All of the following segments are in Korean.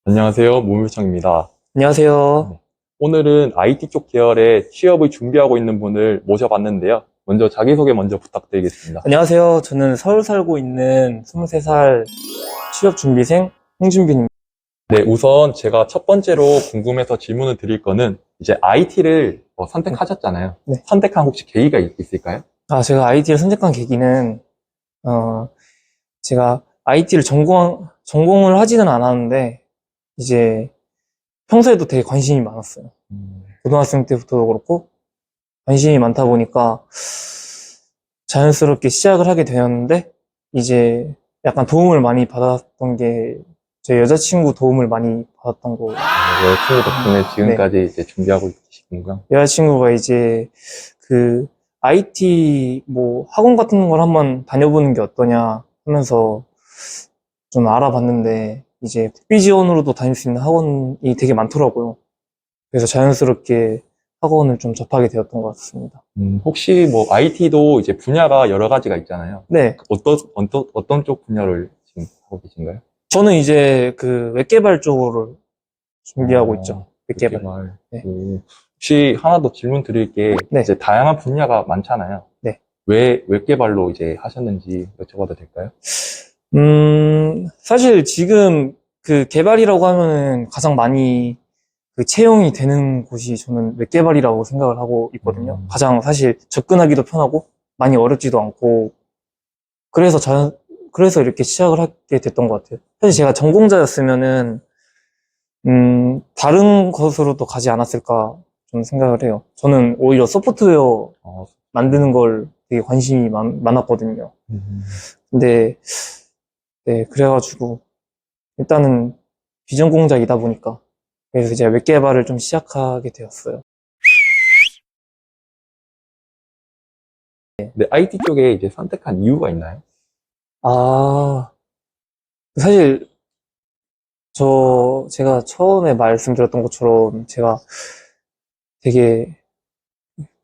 안녕하세요. 문물창입니다. 안녕하세요. 네. 오늘은 IT 쪽 계열의 취업을 준비하고 있는 분을 모셔봤는데요. 먼저 자기소개 먼저 부탁드리겠습니다. 안녕하세요. 저는 서울 살고 있는 23살 취업준비생 홍준빈입니다. 네, 우선 제가 첫 번째로 궁금해서 질문을 드릴 거는 이제 IT를 선택하셨잖아요. 네. 선택한 혹시 계기가 있을까요? 제가 IT를 선택한 계기는, 제가 IT를 전공을 하지는 않았는데, 이제 평소에도 되게 관심이 많았어요. 고등학생 때부터도 그렇고, 관심이 많다 보니까 자연스럽게 시작을 하게 되었는데, 이제 약간 도움을 많이 받았던 게, 제 여자친구 도움을 많이 받았던 거. 여자친구 덕분에 지금까지 이제 준비하고 계시군요. 여자친구가 이제 그 IT 뭐 학원 같은 걸 한번 다녀보는 게 어떠냐 하면서 좀 알아봤는데 이제 국비 지원으로도 다닐 수 있는 학원이 되게 많더라고요. 그래서 자연스럽게 학원을 좀 접하게 되었던 것 같습니다. 혹시 뭐 IT도 이제 분야가 여러 가지가 있잖아요. 네, 어떤 쪽 분야를 지금 하고 계신가요? 저는 이제 그 웹개발 쪽으로 준비하고 있죠. 웹개발. 웹개발. 네. 혹시 하나 더 질문 드릴 게, 네. 이제 다양한 분야가 많잖아요. 네. 왜 웹개발로 이제 하셨는지 여쭤봐도 될까요? 사실 지금 그 개발이라고 하면은 가장 많이 그 채용이 되는 곳이 저는 웹개발이라고 생각을 하고 있거든요. 가장 사실 접근하기도 편하고 많이 어렵지도 않고 그래서 그래서 이렇게 시작을 하게 됐던 것 같아요. 사실 제가 전공자였으면은 다른 것으로도 가지 않았을까 좀 생각을 해요. 저는 오히려 소프트웨어 어, 만드는 걸 되게 관심이 많았거든요. 음, 근데 네, 그래가지고 일단은 비전공자이다 보니까 그래서 이제 웹개발을 좀 시작하게 되었어요. 근데 IT 쪽에 이제 선택한 이유가 있나요? 아, 사실 제가 처음에 말씀드렸던 것처럼 제가 되게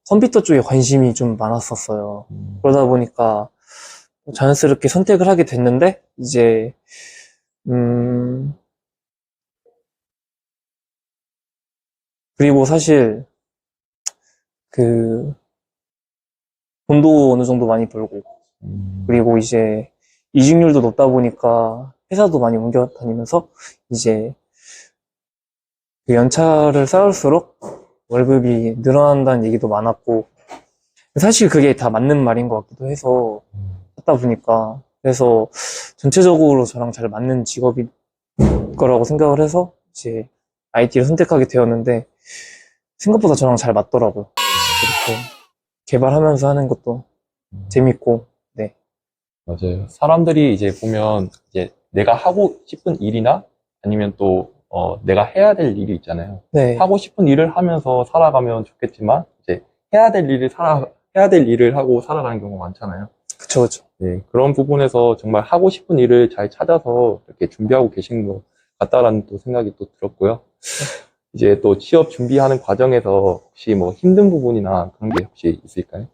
컴퓨터 쪽에 관심이 좀 많았었어요. 그러다 보니까 자연스럽게 선택을 하게 됐는데 이제 음 그리고 사실 그 돈도 어느 정도 많이 벌고 그리고 이제 이직률도 높다 보니까 회사도 많이 옮겨 다니면서 이제 그 연차를 쌓을수록 월급이 늘어난다는 얘기도 많았고 사실 그게 다 맞는 말인 것 같기도 해서 하다 보니까 그래서 전체적으로 저랑 잘 맞는 직업일 거라고 생각을 해서 이제 IT를 선택하게 되었는데 생각보다 저랑 잘 맞더라고요. 이렇게 개발하면서 하는 것도 재밌고 네. 맞아요. 사람들이 이제 보면 이제 내가 하고 싶은 일이나 아니면 또 내가 해야 될 일이 있잖아요. 네. 하고 싶은 일을 하면서 살아가면 좋겠지만 이제 해야 될 일을 하고 살아가는 경우가 많잖아요. 그쵸, 그쵸. 네, 그런 부분에서 정말 하고 싶은 일을 잘 찾아서 이렇게 준비하고 계신 것 같다라는 또 생각이 또 들었고요. 이제 또 취업 준비하는 과정에서 혹시 뭐 힘든 부분이나 그런 게 혹시 있을까요?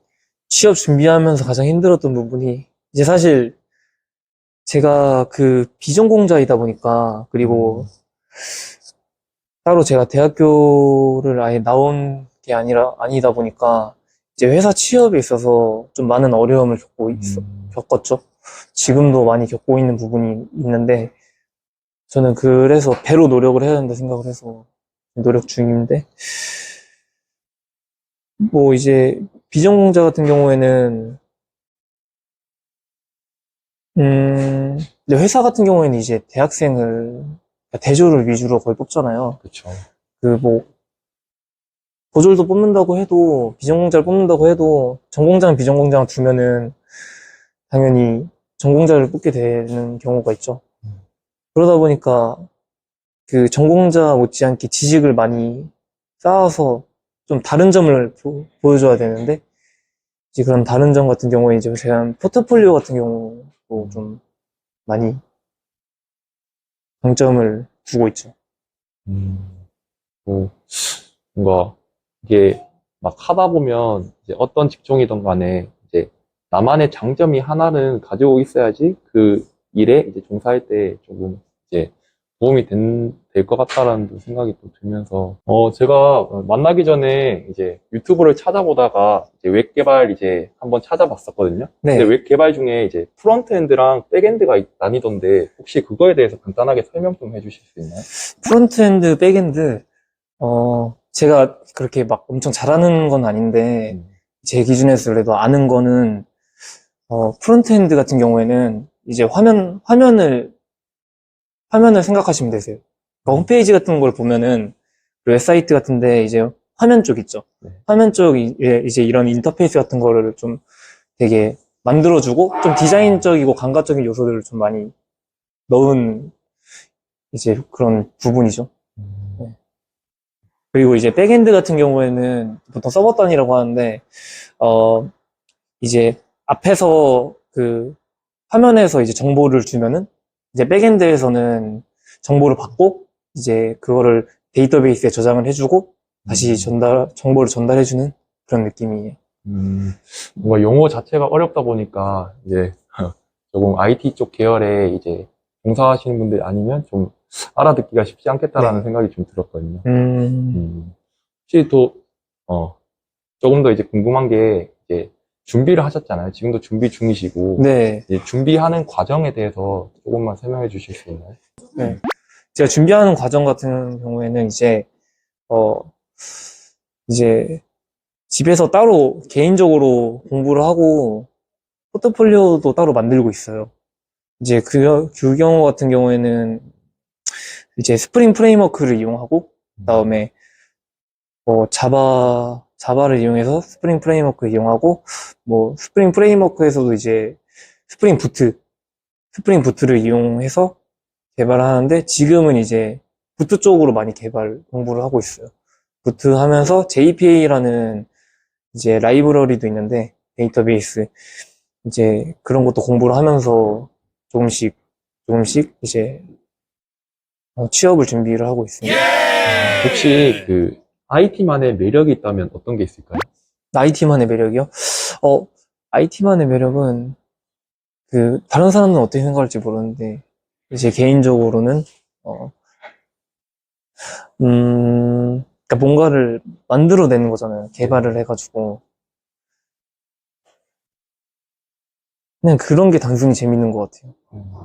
취업 준비하면서 가장 힘들었던 부분이 이제 사실 제가 그 비전공자이다 보니까 그리고 따로 제가 대학교를 아예 나온 게 아니다 보니까 이제 회사 취업에 있어서 좀 많은 어려움을 겪었죠. 지금도 많이 겪고 있는 부분이 있는데 저는 그래서 배로 노력을 해야 된다 생각을 해서 노력 중인데 뭐 이제 비전공자 같은 경우에는 근데 회사 같은 경우에는 이제 대졸을 위주로 거의 뽑잖아요. 그렇죠. 그 뭐 고졸도 뽑는다고 해도 비전공자를 뽑는다고 해도 전공자랑 비전공자랑 두면은 당연히 전공자를 뽑게 되는 경우가 있죠. 그러다 보니까 그 전공자 못지않게 지식을 많이 쌓아서 좀 다른 점을 보여줘야 되는데 이제 그런 다른 점 같은 경우에 이제 제가 포트폴리오 같은 경우도 좀 많이 강점을 두고 있죠. 음, 그 뭔가 이게 막 하다 보면 이제 어떤 직종이든 간에 이제 나만의 장점이 하나는 가지고 있어야지 그 일에 이제 종사할 때 조금 이제 도움이 될 것 같다라는 생각이 또 들면서, 제가 만나기 전에 이제 유튜브를 찾아보다가 이제 웹 개발 이제 한번 찾아봤었거든요. 네. 근데 웹 개발 중에 이제 프론트엔드랑 백엔드가 나뉘던데, 혹시 그거에 대해서 간단하게 설명 좀 해주실 수 있나요? 프론트엔드, 백엔드, 제가 그렇게 막 엄청 잘하는 건 아닌데, 제 기준에서 그래도 아는 거는, 프론트엔드 같은 경우에는 이제 화면을 생각하시면 되세요. 그러니까 홈페이지 같은 걸 보면은, 그 웹사이트 같은데 이제 화면 쪽 있죠. 네. 화면 쪽에 이제 이런 인터페이스 같은 거를 좀 되게 만들어주고, 좀 디자인적이고 감각적인 요소들을 좀 많이 넣은 이제 그런 부분이죠. 네. 그리고 이제 백엔드 같은 경우에는 보통 서버 단위라고 하는데, 이제 앞에서 그 화면에서 이제 정보를 주면은 이제 백엔드에서는 정보를 받고 이제 그거를 데이터베이스에 저장을 해주고 다시 정보를 전달해주는 그런 느낌이에요. 뭔가 용어 자체가 어렵다 보니까 이제 조금 IT 쪽 계열에 이제 종사하시는 분들 아니면 좀 알아듣기가 쉽지 않겠다라는 네. 생각이 좀 들었거든요. 혹시 조금 더 이제 궁금한 게 이제 준비를 하셨잖아요. 지금도 준비 중이시고 네. 이제 준비하는 과정에 대해서 조금만 설명해 주실 수 있나요? 네. 제가 준비하는 과정 같은 경우에는 이제 집에서 따로 개인적으로 공부를 하고 포트폴리오도 따로 만들고 있어요. 이제 그 경우 같은 경우에는 이제 스프링 프레임워크를 이용하고 그다음에 자바를 이용해서 스프링 프레임워크 이용하고 스프링 프레임워크에서도 이제 스프링 부트를 이용해서 개발을 하는데 지금은 이제 부트 쪽으로 많이 공부를 하고 있어요. 부트 하면서 JPA라는 이제 라이브러리도 있는데 데이터베이스 이제 그런 것도 공부를 하면서 조금씩 이제 취업을 준비를 하고 있습니다. 혹시 그 IT만의 매력이 있다면 어떤 게 있을까요? IT만의 매력이요? IT만의 매력은 다른 사람들은 어떻게 생각할지 모르는데 제 개인적으로는 그러니까 뭔가를 만들어내는 거잖아요. 개발을 해가지고 그냥 그런 게 단순히 재밌는 것 같아요.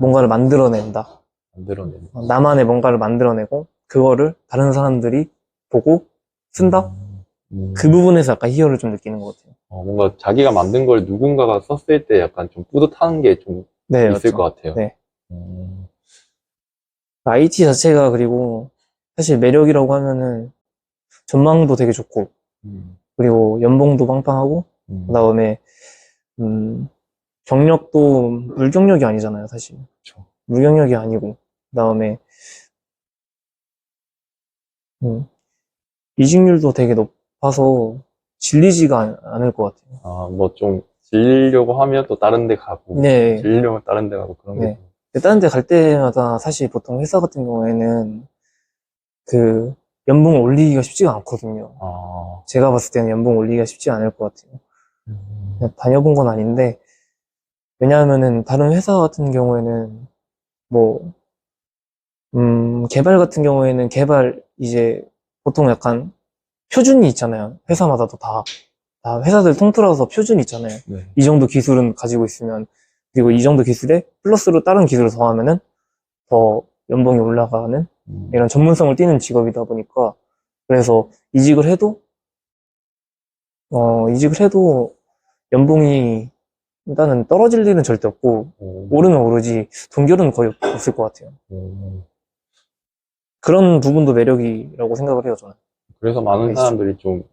뭔가를 만들어낸다. 만들어내는. 나만의 뭔가를 만들어내고 그거를 다른 사람들이 보고 쓴다? 그 부분에서 약간 희열을 좀 느끼는 것 같아요. 뭔가 자기가 만든 걸 누군가가 썼을 때 약간 좀 뿌듯한 게 좀 네, 있을 맞죠. 것 같아요. 네. 음, IT 자체가 그리고 사실 매력이라고 하면은 전망도 되게 좋고 그리고 연봉도 빵빵하고 그다음에 경력도 물경력이 아니잖아요, 사실. 그쵸. 물경력이 아니고 그다음에 이직률도 되게 높아서 질리지가 않을 것 같아요. 뭐 좀 질리려고 하면 또 다른 데 가고, 네. 질리려면 다른 데 가고 그런 게 네. 다른 데 갈 때마다 사실 보통 회사 같은 경우에는 그 연봉을 올리기가 쉽지가 않거든요. 제가 봤을 때는 연봉 올리기가 쉽지 않을 것 같아요. 그냥 다녀본 건 아닌데, 왜냐하면은 다른 회사 같은 경우에는 뭐, 개발 같은 경우에는 이제 보통 약간 표준이 있잖아요. 회사마다도 다 회사들 통틀어서 표준이 있잖아요. 네. 이 정도 기술은 가지고 있으면, 그리고 이 정도 기술에 플러스로 다른 기술을 더하면은 더 연봉이 올라가는 이런 전문성을 띠는 직업이다 보니까, 그래서 이직을 해도 연봉이 일단은 떨어질 일은 절대 없고, 오르면 오르지, 동결은 거의 없을 것 같아요. 그런 부분도 매력이라고 생각을 해요, 저는. 그래서 많은 IT 쪽. 사람들이 좀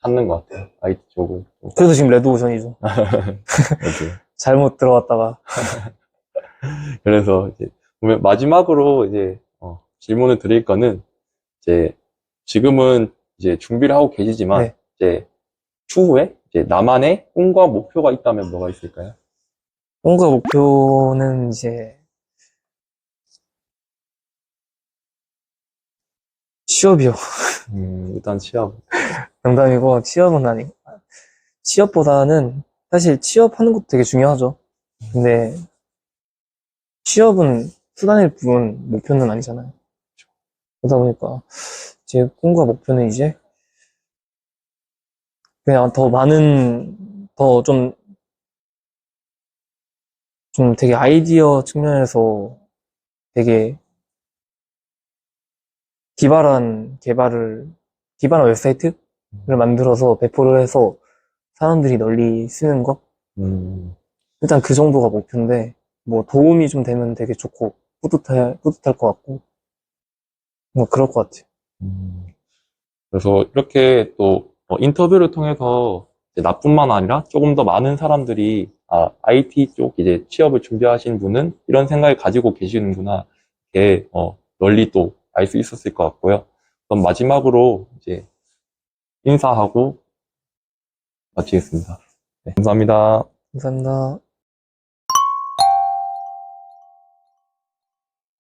찾는 것 같아요. IT 쪽을. 그래서 지금 레드오션이죠. 맞아요. 잘못 들어갔다가. 그래서 이제 보면 마지막으로 이제 질문을 드릴 거는 이제 지금은 이제 준비를 하고 계시지만 네. 이제 추후에 이제 나만의 꿈과 목표가 있다면 뭐가 있을까요? 뭔가 목표는 이제 취업이요. 일단 취업. 농담이고, 취업은 아니고. 취업보다는 사실 취업하는 것도 되게 중요하죠. 근데 취업은 수단일 뿐 목표는 아니잖아요. 그러다 보니까 제 꿈과 목표는 이제 그냥 더 많은, 좀 되게 아이디어 측면에서 되게 기발한 웹사이트를 만들어서 배포를 해서 사람들이 널리 쓰는 거? 일단 그 정도가 목표인데, 뭐 도움이 좀 되면 되게 좋고, 뿌듯할 것 같고, 뭐 그럴 것 같아요. 음. 그래서 이렇게 또 인터뷰를 통해서 이제 나뿐만 아니라 조금 더 많은 사람들이 IT 쪽 이제 취업을 준비하신 분은 이런 생각을 가지고 계시는구나. 이렇게 널리 또 알 수 있었을 것 같고요. 그럼 마지막으로 이제 인사하고 마치겠습니다. 네, 감사합니다. 감사합니다.